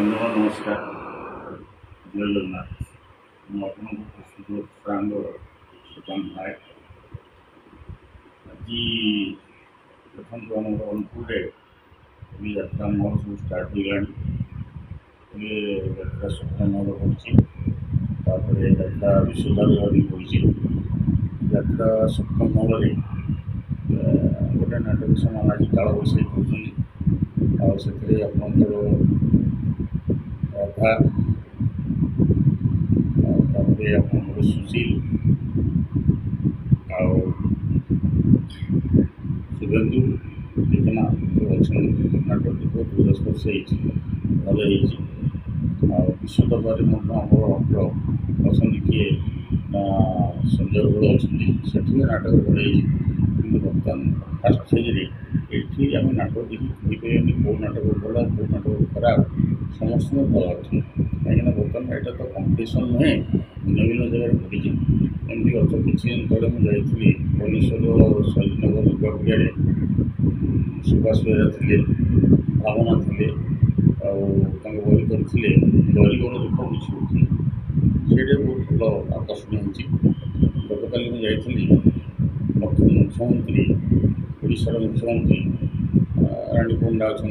ବନ୍ଧୁଗଣ ନମସ୍କାର, ଜୟ ଜଗନ୍ନାଥ। ମୁଁ ଆପଣଙ୍କୁ ସୁଦୂର ସାଙ୍ଗ ସୁକାନ୍ତ ନାୟକ। ଆଜି ଦେଖନ୍ତୁ ଆମ ରଣପୁରରେ ବି ଯାତ୍ରା ମହୋତ୍ସବ ଷ୍ଟାର୍ଟ ହୋଇଗଲାଣି। ଏବେ ଯାତ୍ରା ସ୍ୱପ୍ନ ପଡ଼ିଛି, ତାପରେ ଯାତ୍ରା ବିଶ୍ୱଦାର ବି ପଡ଼ିଛି। ଯାତ୍ରା ସ୍ୱପ୍ନ ମହଲରେ ଗୋଟେ ନାଟକ ସମାନ ଆଜି କାଳବୈଶାଖୀ କରୁଛନ୍ତି। ଆଉ ସେଥିରେ ଆପଣଙ୍କର ରାଧା, ତାପରେ ଆପଣଙ୍କର ସୁଶୀଲ ଆଉ शुभेन्दु जितना जो अच्छा नाटक बहुत दुरस्पर्श भल विश्व दरबार आमर पसंद किए संजय बल अच्छा से नाटक भले कि बर्तमान फास्ट स्टेज ये आम नाटक देखी कहीपरि कौ नाटक भल कौ नाटक खराब समस्त भल अच्छे कहीं बर्तमान यहाँ तो कंपिटिशन नुहे भिन्न भिन्न जगह पड़ी एमती गत किसी दिन तले मुझे भुवनेश्वर शहीदनगर दुर्गा पूजा सुभाष बेहरा थे, भावना थे बही करते गरीबर दुख बुझी से बहुत भल आकर्षण होती। गत मुझे मुख्यमंत्री ओडार मुख्यमंत्री राणी पंडा अच्छा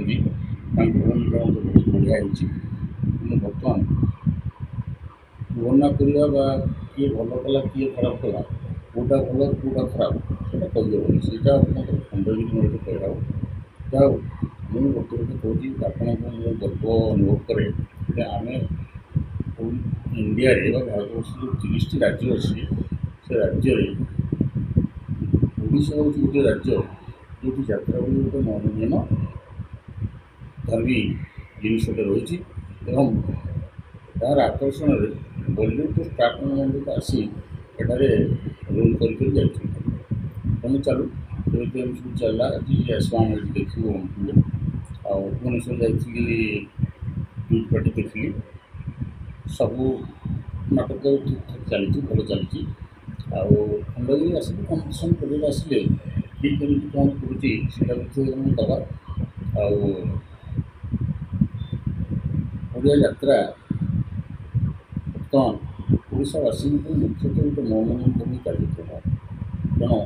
भूमिका बहुत बढ़िया बर्तमान तुलना करवा किए भल कला किए खराब कला कौटा भल कौटा खराब से कहीहबनी से खंडगिरी मैं कहूँ जा मुझे गोटे गोटे कहूँ आपको गर्व अनुभव कै आम इंडिया भारतवर्ष जो 30टी राज्य अच्छी से राज्य ओडिशा हूँ गोटे राज्य जो यात्रा बोली गोटे मनोरंजन धार्मिक जिनसटे रही तार आकर्षण बॉलीवुड स्टार मैंने आसी एठार रोल कर तेणु चलू जमी सब चलला आसवा देखू भुवनेश्वर जाइली न्यूज पार्टी देखी सबू नाटक ठीक ठाक चली भल चली खंडगिरी आसिक कंपिटिशन कर आसिले ठीक कमी कौन करुँचे दबा आड़िया यात्रा बर्तमान ओडावासी मुख्यतः गोटे मनोरंजन कार्यक्रम तेणु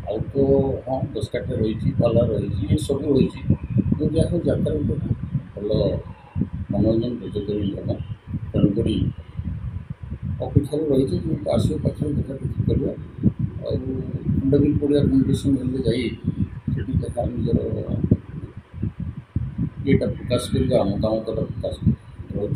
आउ तो हाँ 10 काठा रही पाला रही ये सब रही जो जहाँ यात्रा गोटे भल मनोरंजन पर्यटन हम तेणुक अपेक्षा रही जो आस पाखे देखा देखी करवा खंडगिरी पड़ा कंपिटिशन हेल्ले जा निजर ये प्रकाश करवा मतामत प्रकाश कर।